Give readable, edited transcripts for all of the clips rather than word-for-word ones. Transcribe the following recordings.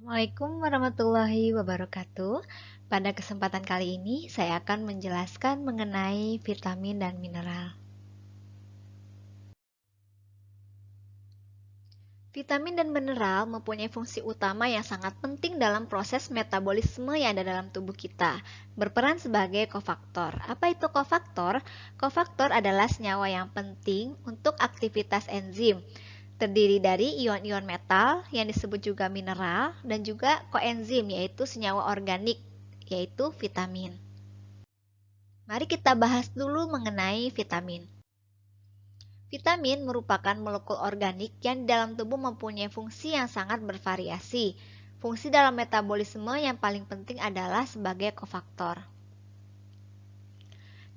Assalamualaikum warahmatullahi wabarakatuh. Pada kesempatan kali ini, saya akan menjelaskan mengenai vitamin dan mineral. Vitamin dan mineral mempunyai fungsi utama yang sangat penting dalam proses metabolisme yang ada dalam tubuh kita, berperan sebagai kofaktor. Apa itu kofaktor? Kofaktor adalah senyawa yang penting untuk aktivitas enzim. Terdiri dari ion-ion metal yang disebut juga mineral dan juga koenzim yaitu senyawa organik yaitu vitamin. Mari kita bahas dulu mengenai vitamin. Vitamin merupakan molekul organik yang di dalam tubuh mempunyai fungsi yang sangat bervariasi. Fungsi dalam metabolisme yang paling penting adalah sebagai kofaktor.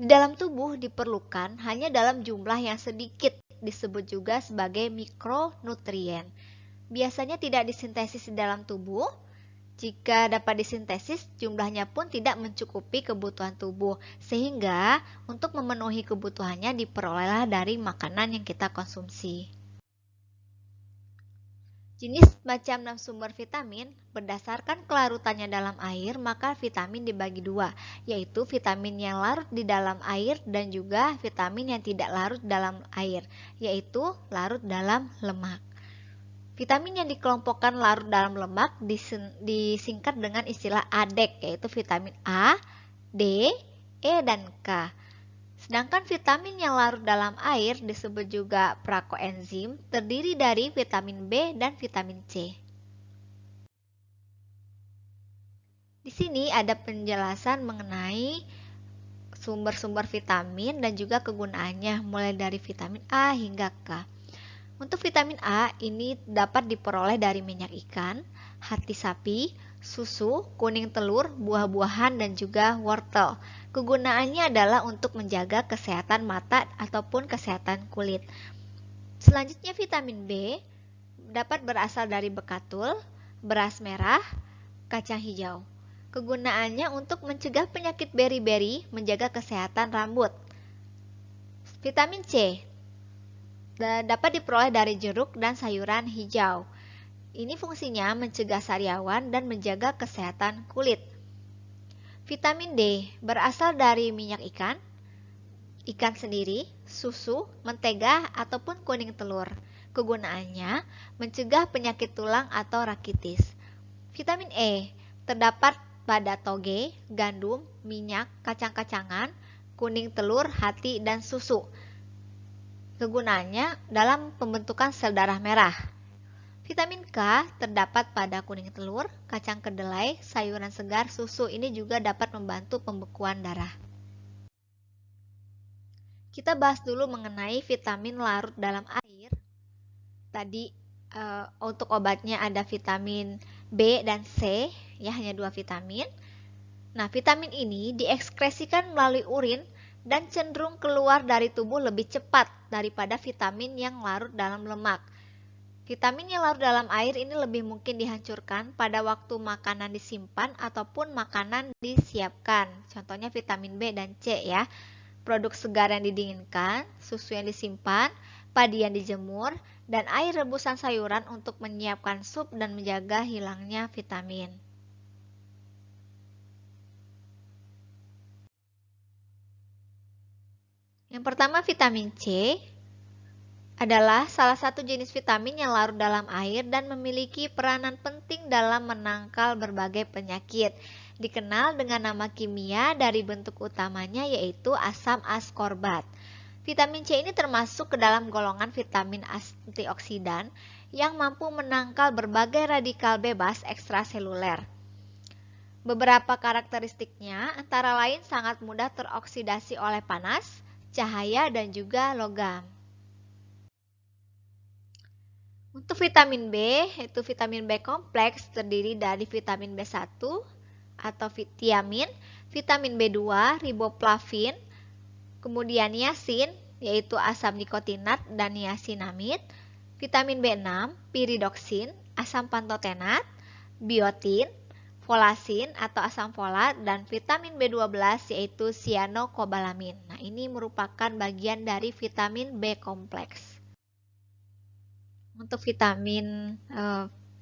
Di dalam tubuh diperlukan hanya dalam jumlah yang sedikit, disebut juga sebagai mikronutrien. Biasanya tidak disintesis di dalam tubuh. Jika dapat disintesis, jumlahnya pun tidak mencukupi kebutuhan tubuh, sehingga untuk memenuhi kebutuhannya diperolehlah dari makanan yang kita konsumsi. Jenis macam dan sumber vitamin, berdasarkan kelarutannya dalam air, maka vitamin dibagi dua, yaitu vitamin yang larut di dalam air dan juga vitamin yang tidak larut dalam air, yaitu larut dalam lemak. Vitamin yang dikelompokkan larut dalam lemak disingkat dengan istilah ADEK, yaitu vitamin A, D, E, dan K. Sedangkan vitamin yang larut dalam air disebut juga prakoenzim, terdiri dari vitamin B dan vitamin C. Di sini ada penjelasan mengenai sumber-sumber vitamin dan juga kegunaannya, mulai dari vitamin A hingga K. Untuk vitamin A, ini dapat diperoleh dari minyak ikan, hati sapi, susu, kuning telur, buah-buahan, dan juga wortel. Kegunaannya adalah untuk menjaga kesehatan mata ataupun kesehatan kulit. Selanjutnya vitamin B dapat berasal dari bekatul, beras merah, kacang hijau. Kegunaannya untuk mencegah penyakit beri-beri, menjaga kesehatan rambut. Vitamin C dapat diperoleh dari jeruk dan sayuran hijau. Ini fungsinya mencegah sariawan dan menjaga kesehatan kulit. Vitamin D berasal dari minyak ikan, ikan sendiri, susu, mentega, ataupun kuning telur. Kegunaannya mencegah penyakit tulang atau rakitis. Vitamin E terdapat pada toge, gandum, minyak, kacang-kacangan, kuning telur, hati, dan susu. Kegunaannya dalam pembentukan sel darah merah. Vitamin K terdapat pada kuning telur, kacang kedelai, sayuran segar, susu. Ini juga dapat membantu pembekuan darah. Kita bahas dulu mengenai vitamin larut dalam air. Tadi untuk obatnya ada vitamin B dan C, ya hanya 2 vitamin. Nah, vitamin ini diekskresikan melalui urin dan cenderung keluar dari tubuh lebih cepat daripada vitamin yang larut dalam lemak. Vitamin yang larut dalam air ini lebih mungkin dihancurkan pada waktu makanan disimpan ataupun makanan disiapkan. Contohnya vitamin B dan C ya. Produk segar yang didinginkan, susu yang disimpan, padi yang dijemur, dan air rebusan sayuran untuk menyiapkan sup dan menjaga hilangnya vitamin. Yang pertama vitamin C adalah salah satu jenis vitamin yang larut dalam air dan memiliki peranan penting dalam menangkal berbagai penyakit. Dikenal dengan nama kimia dari bentuk utamanya yaitu asam askorbat. Vitamin C ini termasuk ke dalam golongan vitamin antioksidan yang mampu menangkal berbagai radikal bebas ekstraseluler. Beberapa karakteristiknya antara lain sangat mudah teroksidasi oleh panas, cahaya, dan juga logam. Untuk vitamin B, yaitu vitamin B kompleks terdiri dari vitamin B1 atau tiamin, vitamin B2, riboflavin, kemudian niacin, yaitu asam nikotinat dan niacinamide, vitamin B6, piridoksin, asam pantotenat, biotin, folasin atau asam folat, dan vitamin B12 yaitu cyanocobalamin. Nah, ini merupakan bagian dari vitamin B kompleks. Untuk vitamin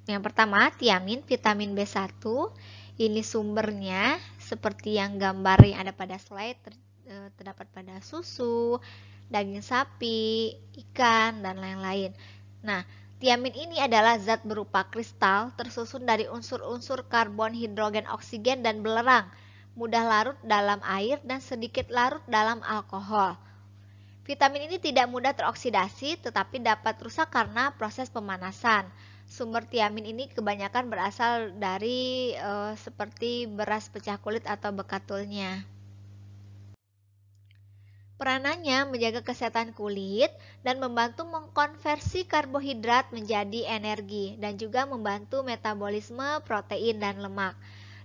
Yang pertama, tiamin, vitamin B1. Ini sumbernya seperti yang gambar yang ada pada slide, terdapat pada susu, daging sapi, ikan, dan lain-lain. Nah, tiamin ini adalah zat berupa kristal tersusun dari unsur-unsur karbon, hidrogen, oksigen, dan belerang, mudah larut dalam air dan sedikit larut dalam alkohol. Vitamin ini tidak mudah teroksidasi tetapi dapat rusak karena proses pemanasan. Sumber tiamin ini kebanyakan berasal dari seperti beras pecah kulit atau bekatulnya. Peranannya menjaga kesehatan kulit dan membantu mengkonversi karbohidrat menjadi energi dan juga membantu metabolisme protein dan lemak.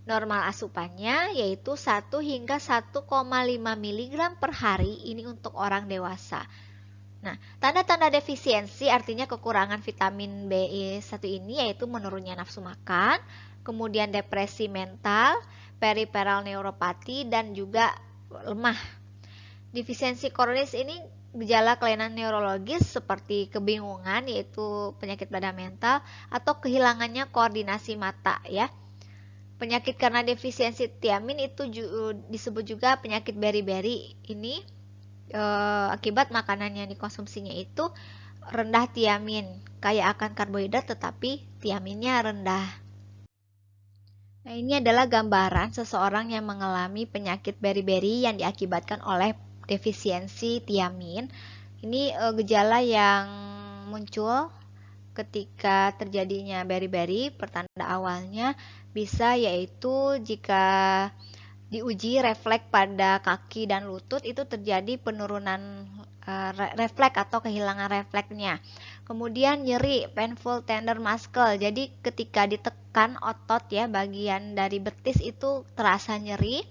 Normal asupannya yaitu 1 hingga 1,5 mg per hari ini untuk orang dewasa. Nah, tanda-tanda defisiensi artinya kekurangan vitamin B1 ini yaitu menurunnya nafsu makan, kemudian depresi mental, peripheral neuropati, dan juga lemah. Defisiensi kronis ini gejala kelainan neurologis seperti kebingungan yaitu penyakit pada mental atau kehilangannya koordinasi mata ya. Penyakit karena defisiensi tiamin itu disebut juga penyakit beri-beri. Ini akibat makanan yang dikonsumsinya itu rendah tiamin, kaya akan karbohidrat tetapi tiaminnya rendah. Nah, ini adalah gambaran seseorang yang mengalami penyakit beri-beri yang diakibatkan oleh defisiensi tiamin. Ini gejala yang muncul ketika terjadinya beri-beri. Pertanda awalnya bisa yaitu jika diuji refleks pada kaki dan lutut itu terjadi penurunan refleks atau kehilangan refleksnya. Kemudian nyeri, painful tender muscle. Jadi ketika ditekan otot ya bagian dari betis itu terasa nyeri.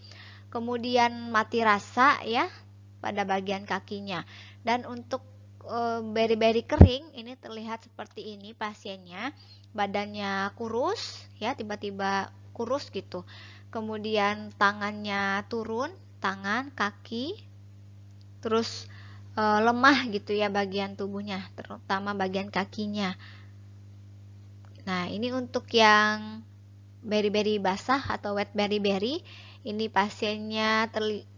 Kemudian mati rasa ya pada bagian kakinya. Dan untuk beri-beri kering ini terlihat seperti ini pasiennya, badannya kurus ya, tiba-tiba kurus gitu. Kemudian tangannya turun, tangan, kaki, terus lemah gitu ya bagian tubuhnya, terutama bagian kakinya. Nah, ini untuk yang beri-beri basah atau wet beri-beri, ini pasiennya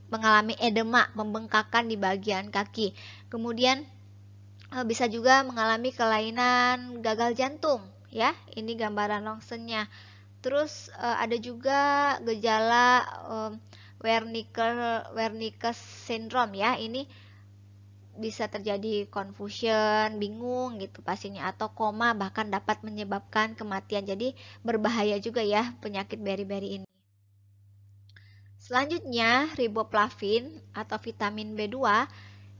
mengalami edema, membengkakan di bagian kaki. Kemudian bisa juga mengalami kelainan gagal jantung ya. Ini gambaran rongsennya. Terus ada juga gejala Wernicke syndrome ya. Ini bisa terjadi confusion, bingung gitu pasiennya atau koma, bahkan dapat menyebabkan kematian. Jadi berbahaya juga ya penyakit beri-beri ini. Selanjutnya riboflavin atau vitamin B2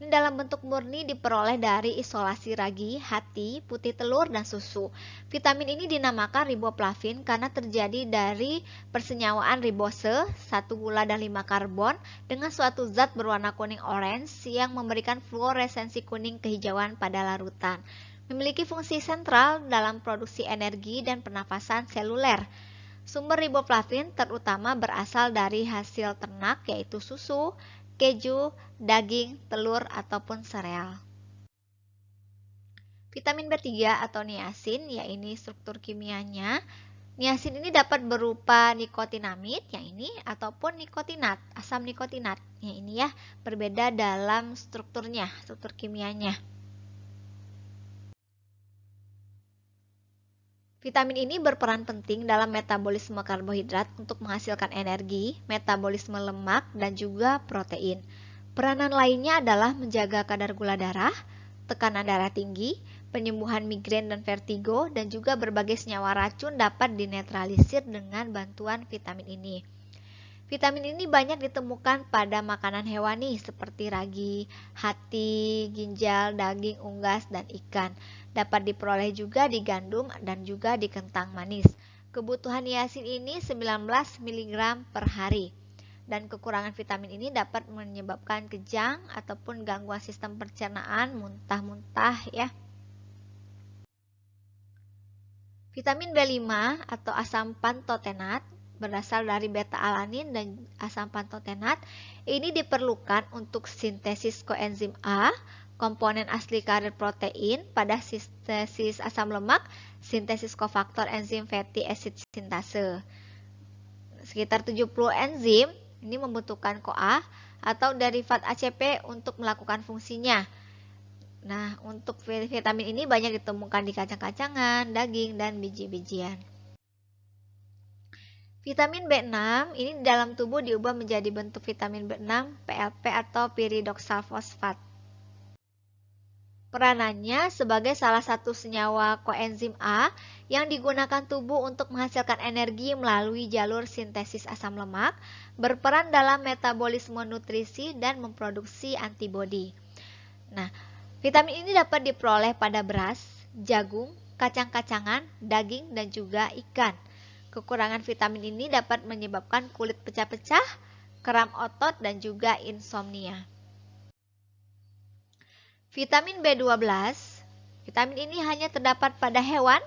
ini dalam bentuk murni diperoleh dari isolasi ragi, hati, putih telur, dan susu. Vitamin ini dinamakan riboflavin karena terjadi dari persenyawaan ribose, 1 gula dan 5 karbon, dengan suatu zat berwarna kuning orange yang memberikan fluoresensi kuning kehijauan pada larutan. Memiliki fungsi sentral dalam produksi energi dan pernafasan seluler. Sumber riboflavin terutama berasal dari hasil ternak yaitu susu, keju, daging, telur, ataupun sereal. Vitamin B3 atau niacin, ya ini struktur kimianya. Niacin ini dapat berupa nikotinamid, yang ini, ataupun nikotinat, asam nikotinat. Yang ini ya, berbeda dalam strukturnya, struktur kimianya. Vitamin ini berperan penting dalam metabolisme karbohidrat untuk menghasilkan energi, metabolisme lemak, dan juga protein. Peranan lainnya adalah menjaga kadar gula darah, tekanan darah tinggi, penyembuhan migrain dan vertigo, dan juga berbagai senyawa racun dapat dinetralisir dengan bantuan vitamin ini. Vitamin ini banyak ditemukan pada makanan hewani seperti ragi, hati, ginjal, daging, unggas, dan ikan. Dapat diperoleh juga di gandum dan juga di kentang manis. Kebutuhan niacin ini 19 mg per hari. Dan kekurangan vitamin ini dapat menyebabkan kejang ataupun gangguan sistem pencernaan, muntah-muntah ya. Vitamin B5 atau asam pantotenat berasal dari beta-alanin dan asam pantotenat ini diperlukan untuk sintesis koenzim A, komponen asli karir protein pada sintesis asam lemak, sintesis kofaktor enzim fatty acid sintase. Sekitar 70 enzim ini membutuhkan CoA atau derivat ACP untuk melakukan fungsinya. Nah, untuk vitamin ini banyak ditemukan di kacang-kacangan, daging, dan biji-bijian. Vitamin B6 ini di dalam tubuh diubah menjadi bentuk vitamin B6 PLP atau pyridoxal fosfat. Peranannya sebagai salah satu senyawa koenzim A yang digunakan tubuh untuk menghasilkan energi melalui jalur sintesis asam lemak, berperan dalam metabolisme nutrisi dan memproduksi antibodi. Nah, vitamin ini dapat diperoleh pada beras, jagung, kacang-kacangan, daging, dan juga ikan. Kekurangan vitamin ini dapat menyebabkan kulit pecah-pecah, kram otot, dan juga insomnia. Vitamin B12, vitamin ini hanya terdapat pada hewan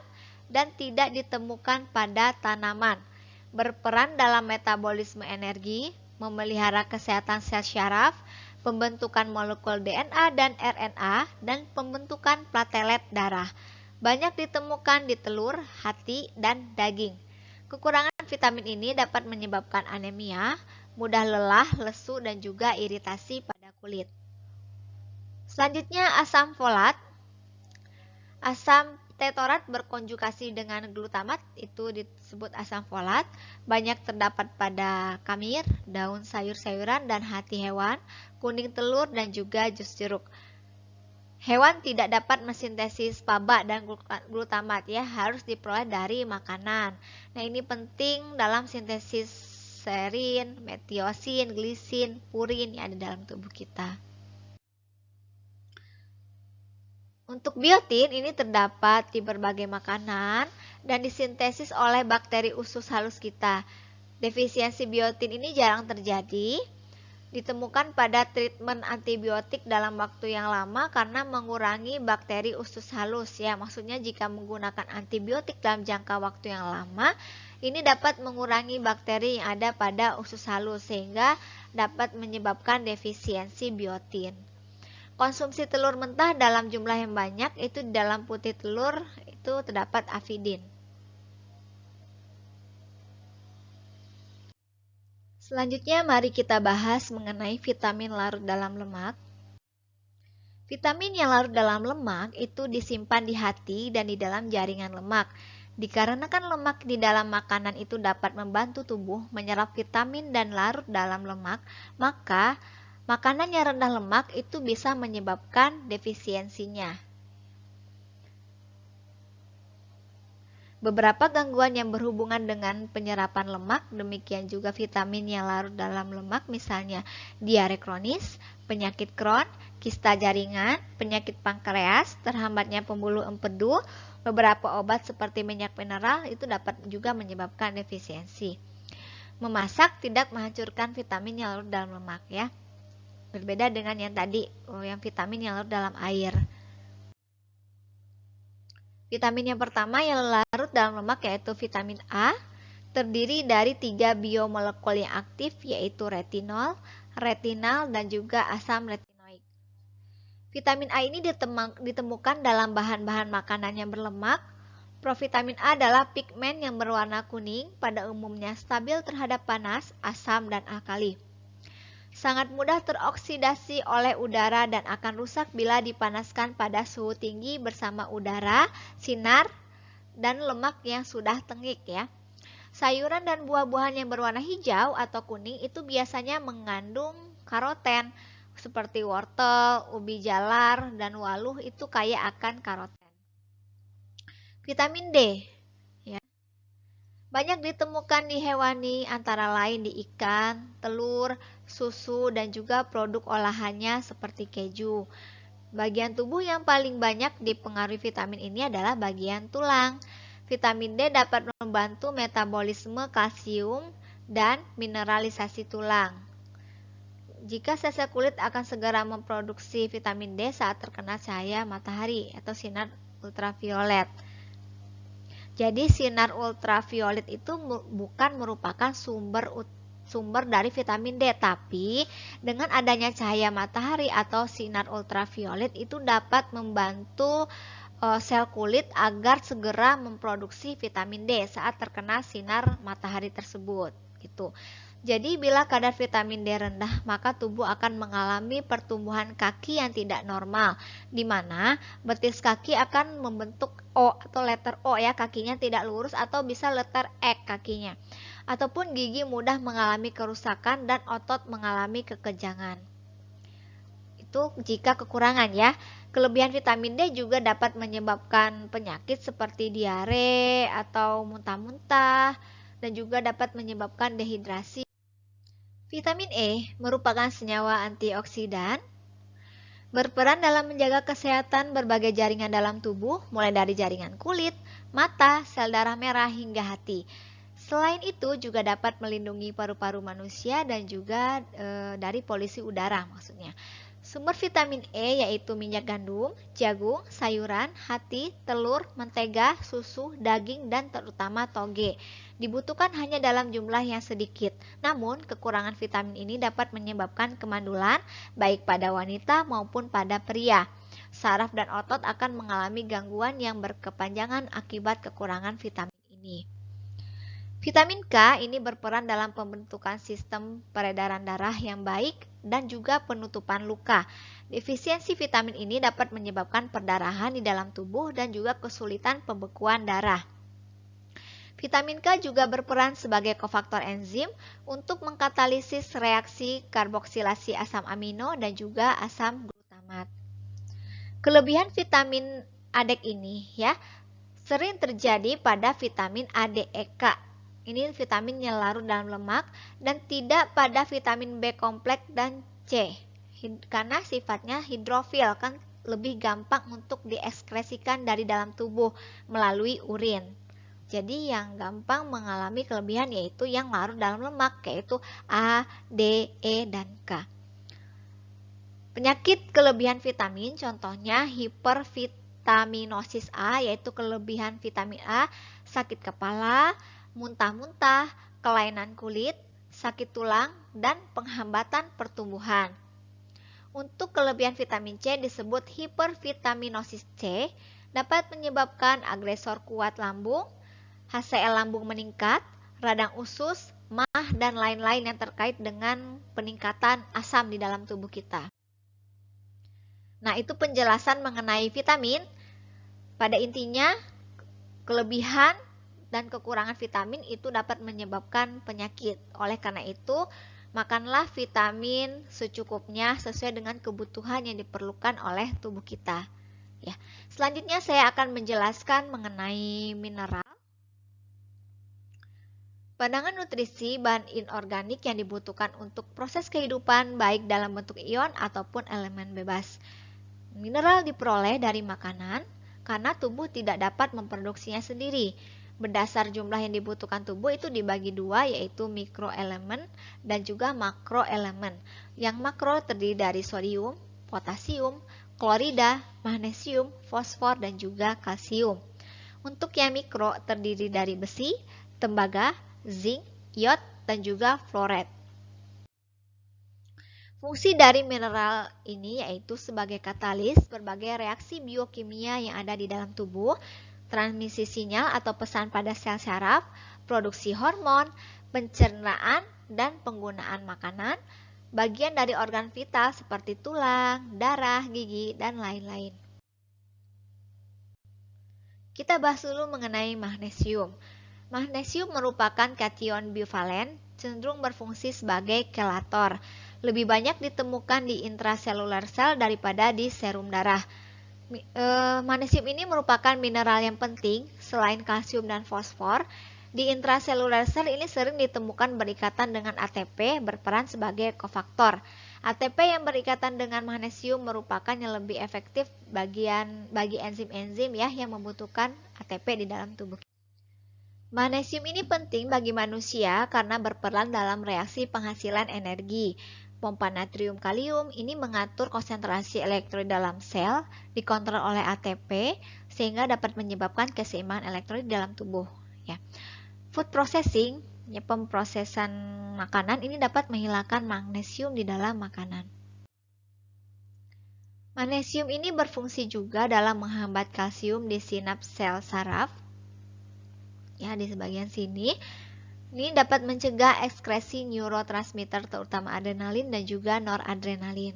dan tidak ditemukan pada tanaman. Berperan dalam metabolisme energi, memelihara kesehatan sel syaraf, pembentukan molekul DNA dan RNA, dan pembentukan platelet darah. Banyak ditemukan di telur, hati, dan daging. Kekurangan vitamin ini dapat menyebabkan anemia, mudah lelah, lesu, dan juga iritasi pada kulit. Selanjutnya asam folat. Asam tetorat berkonjugasi dengan glutamat, itu disebut asam folat. Banyak terdapat pada kamir, daun sayur-sayuran, dan hati hewan, kuning telur, dan juga jus jeruk. Hewan tidak dapat mensintesis PABA dan glutamat ya, harus diperoleh dari makanan. Nah, ini penting dalam sintesis serin, metiosin, glisin, purin yang ada dalam tubuh kita. Untuk biotin ini terdapat di berbagai makanan dan disintesis oleh bakteri usus halus kita. Defisiensi biotin ini jarang terjadi, ditemukan pada treatment antibiotik dalam waktu yang lama karena mengurangi bakteri usus halus ya. Maksudnya jika menggunakan antibiotik dalam jangka waktu yang lama, ini dapat mengurangi bakteri yang ada pada usus halus sehingga dapat menyebabkan defisiensi biotin. Konsumsi telur mentah dalam jumlah yang banyak, itu di dalam putih telur itu terdapat avidin. Selanjutnya mari kita bahas mengenai vitamin larut dalam lemak. Vitamin yang larut dalam lemak itu disimpan di hati dan di dalam jaringan lemak. Dikarenakan lemak di dalam makanan itu dapat membantu tubuh menyerap vitamin dan larut dalam lemak, maka makanan yang rendah lemak itu bisa menyebabkan defisiensinya. Beberapa gangguan yang berhubungan dengan penyerapan lemak, demikian juga vitamin yang larut dalam lemak, misalnya diare kronis, penyakit Crohn, kista jaringan, penyakit pankreas, terhambatnya pembuluh empedu, beberapa obat seperti minyak mineral itu dapat juga menyebabkan defisiensi. Memasak tidak menghancurkan vitamin yang larut dalam lemak ya. Berbeda dengan yang tadi, yang vitamin yang larut dalam air. Vitamin yang pertama yang larut dalam lemak yaitu vitamin A, terdiri dari 3 biomolekul yang aktif yaitu retinol, retinal, dan juga asam retinoik. Vitamin A ini ditemukan dalam bahan-bahan makanan yang berlemak. Provitamin A adalah pigmen yang berwarna kuning, pada umumnya stabil terhadap panas, asam, dan alkali. Sangat mudah teroksidasi oleh udara dan akan rusak bila dipanaskan pada suhu tinggi bersama udara, sinar, dan lemak yang sudah tengik ya. Sayuran dan buah-buahan yang berwarna hijau atau kuning itu biasanya mengandung karoten seperti wortel, ubi jalar, dan waluh itu kaya akan karoten. Vitamin D ya. Banyak ditemukan di hewani antara lain di ikan, telur, susu, dan juga produk olahannya seperti keju. Bagian tubuh yang paling banyak dipengaruhi vitamin ini adalah bagian tulang. Vitamin D dapat membantu metabolisme kalsium dan mineralisasi tulang. Jika sel-sel kulit akan segera memproduksi vitamin D saat terkena cahaya matahari atau sinar ultraviolet. Jadi sinar ultraviolet itu bukan merupakan sumber sumber dari vitamin D, tapi dengan adanya cahaya matahari atau sinar ultraviolet itu dapat membantu sel kulit agar segera memproduksi vitamin D saat terkena sinar matahari tersebut. Gitu. Jadi bila kadar vitamin D rendah, maka tubuh akan mengalami pertumbuhan kaki yang tidak normal, di mana betis kaki akan membentuk O atau letter O ya, kakinya tidak lurus atau bisa letter X kakinya. Ataupun gigi mudah mengalami kerusakan dan otot mengalami kekejangan. Itu jika kekurangan ya. Kelebihan vitamin D juga dapat menyebabkan penyakit seperti diare atau muntah-muntah dan juga dapat menyebabkan dehidrasi. Vitamin E merupakan senyawa antioksidan, berperan dalam menjaga kesehatan berbagai jaringan dalam tubuh, mulai dari jaringan kulit, mata, sel darah merah, hingga hati. Selain itu juga dapat melindungi paru-paru manusia dan juga dari polusi udara maksudnya. Sumber vitamin E yaitu minyak gandum, jagung, sayuran, hati, telur, mentega, susu, daging, dan terutama toge. Dibutuhkan hanya dalam jumlah yang sedikit. Namun, kekurangan vitamin ini dapat menyebabkan kemandulan baik pada wanita maupun pada pria. Saraf dan otot akan mengalami gangguan yang berkepanjangan akibat kekurangan vitamin ini. Vitamin K ini berperan dalam pembentukan sistem peredaran darah yang baik dan juga penutupan luka. Defisiensi vitamin ini dapat menyebabkan perdarahan di dalam tubuh dan juga kesulitan pembekuan darah. Vitamin K juga berperan sebagai kofaktor enzim untuk mengkatalisis reaksi karboksilasi asam amino dan juga asam glutamat. Kelebihan vitamin ADEK ini ya sering terjadi pada vitamin ADEK. Ini vitamin yang larut dalam lemak dan tidak pada vitamin B kompleks dan C. Karena sifatnya hidrofil kan lebih gampang untuk diekskresikan dari dalam tubuh melalui urin. Jadi yang gampang mengalami kelebihan yaitu yang larut dalam lemak yaitu A, D, E, dan K. Penyakit kelebihan vitamin contohnya hipervitaminosis A yaitu kelebihan vitamin A, sakit kepala, muntah-muntah, kelainan kulit, sakit tulang, dan penghambatan pertumbuhan. Untuk kelebihan vitamin C disebut hipervitaminosis C, dapat menyebabkan agresor kuat lambung, HCl lambung meningkat, radang usus, mah, dan lain-lain yang terkait dengan peningkatan asam di dalam tubuh kita. Nah, itu penjelasan mengenai vitamin. Pada intinya, kelebihan dan kekurangan vitamin itu dapat menyebabkan penyakit. Oleh karena itu, makanlah vitamin secukupnya sesuai dengan kebutuhan yang diperlukan oleh tubuh kita. Ya. Selanjutnya saya akan menjelaskan mengenai mineral. Pandangan nutrisi bahan inorganik yang dibutuhkan untuk proses kehidupan baik dalam bentuk ion ataupun elemen bebas. Mineral diperoleh dari makanan karena tubuh tidak dapat memproduksinya sendiri. Berdasar jumlah yang dibutuhkan tubuh itu dibagi dua yaitu mikroelemen dan juga makroelemen. Yang makro terdiri dari sodium, potasium, klorida, magnesium, fosfor, dan juga kalsium. Untuk yang mikro terdiri dari besi, tembaga, zinc, iod, dan juga fluoride. Fungsi dari mineral ini yaitu sebagai katalis berbagai reaksi biokimia yang ada di dalam tubuh, transmisi sinyal atau pesan pada sel saraf, produksi hormon, pencernaan, dan penggunaan makanan, bagian dari organ vital seperti tulang, darah, gigi, dan lain-lain. Kita bahas dulu mengenai magnesium. Magnesium merupakan kation bivalen, cenderung berfungsi sebagai kelator. Lebih banyak ditemukan di intraselular sel daripada di serum darah. Magnesium ini merupakan mineral yang penting selain kalsium dan fosfor. Di intraselular sel ini sering ditemukan berikatan dengan ATP berperan sebagai kofaktor. ATP yang berikatan dengan magnesium merupakan yang lebih efektif bagi enzim-enzim ya yang membutuhkan ATP di dalam tubuh. Magnesium ini penting bagi manusia karena berperan dalam reaksi penghasilan energi. Pompa natrium kalium ini mengatur konsentrasi elektrolit dalam sel, dikontrol oleh ATP, sehingga dapat menyebabkan keseimbangan elektrolit dalam tubuh. Ya. Food processing ya, pemprosesan makanan ini dapat menghilangkan magnesium di dalam makanan. Magnesium ini berfungsi juga dalam menghambat kalsium di sinaps sel saraf. Ya, di sebagian sini. Ini dapat mencegah ekskresi neurotransmitter terutama adrenalin dan juga noradrenalin.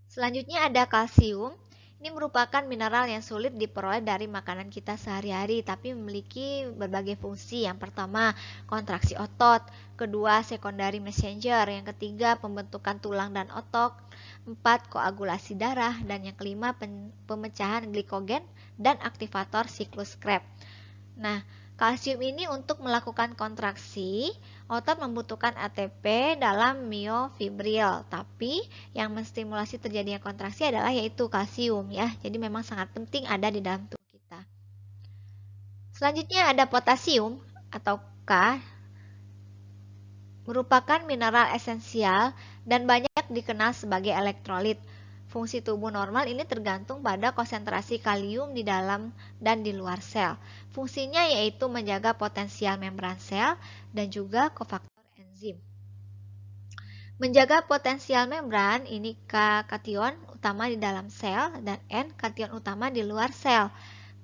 Selanjutnya ada kalsium. Ini merupakan mineral yang sulit diperoleh dari makanan kita sehari-hari, tapi memiliki berbagai fungsi. Yang pertama, kontraksi otot. Kedua, secondary messenger. Yang ketiga, pembentukan tulang dan otot. 4, koagulasi darah. Dan yang kelima, pemecahan glikogen dan aktivator siklus Krebs. Nah, kalsium ini untuk melakukan kontraksi, otot membutuhkan ATP dalam miofibril, tapi yang menstimulasi terjadinya kontraksi adalah yaitu kalsium ya. Jadi memang sangat penting ada di dalam tubuh kita. Selanjutnya ada potasium atau K, merupakan mineral esensial dan banyak dikenal sebagai elektrolit. Fungsi tubuh normal ini tergantung pada konsentrasi kalium di dalam dan di luar sel. Fungsinya yaitu menjaga potensial membran sel dan juga kofaktor enzim. Menjaga potensial membran ini K kation utama di dalam sel dan N kation utama di luar sel.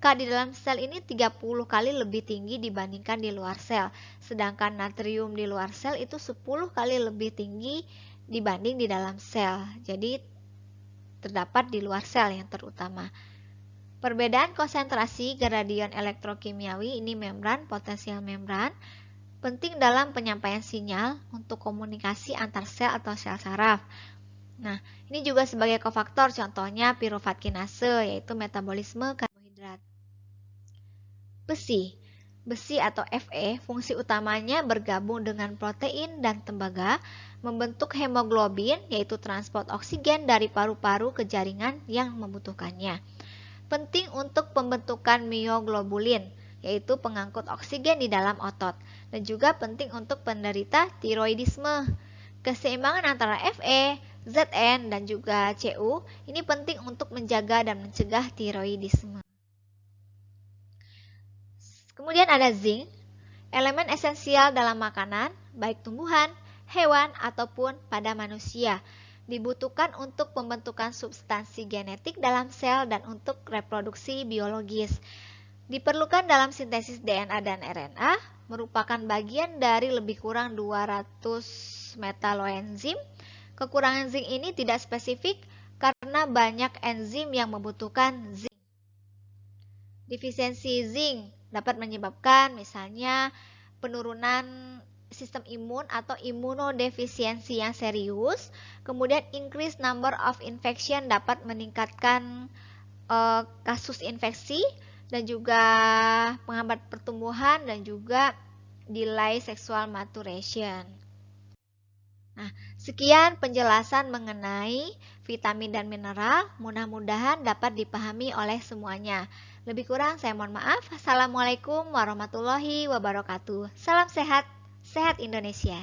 K di dalam sel ini 30 kali lebih tinggi dibandingkan di luar sel. Sedangkan natrium di luar sel itu 10 kali lebih tinggi dibanding di dalam sel. Jadi terdapat di luar sel yang terutama. Perbedaan konsentrasi gradien elektrokimiawi ini membran, potensial membran, penting dalam penyampaian sinyal untuk komunikasi antar sel atau sel saraf. Nah, ini juga sebagai kofaktor, contohnya pirufat kinase, yaitu metabolisme karbohidrat. Besi. Besi atau Fe, fungsi utamanya bergabung dengan protein dan tembaga, membentuk hemoglobin, yaitu transport oksigen dari paru-paru ke jaringan yang membutuhkannya. Penting untuk pembentukan mioglobulin, yaitu pengangkut oksigen di dalam otot, dan juga penting untuk penderita tiroidisme. Keseimbangan antara Fe, Zn, dan juga Cu ini penting untuk menjaga dan mencegah tiroidisme. Kemudian ada zinc, elemen esensial dalam makanan, baik tumbuhan, hewan, ataupun pada manusia. Dibutuhkan untuk pembentukan substansi genetik dalam sel dan untuk reproduksi biologis. Diperlukan dalam sintesis DNA dan RNA, merupakan bagian dari lebih kurang 200 metaloenzim. Kekurangan zinc ini tidak spesifik karena banyak enzim yang membutuhkan zinc. Defisiensi zinc dapat menyebabkan misalnya penurunan sistem imun atau imunodefisiensi yang serius. Kemudian increased number of infection dapat meningkatkan kasus infeksi dan juga menghambat pertumbuhan dan juga delay sexual maturation. Nah, sekian penjelasan mengenai vitamin dan mineral. Mudah-mudahan dapat dipahami oleh semuanya. Lebih kurang saya mohon maaf. Assalamualaikum warahmatullahi wabarakatuh. Salam sehat, sehat Indonesia.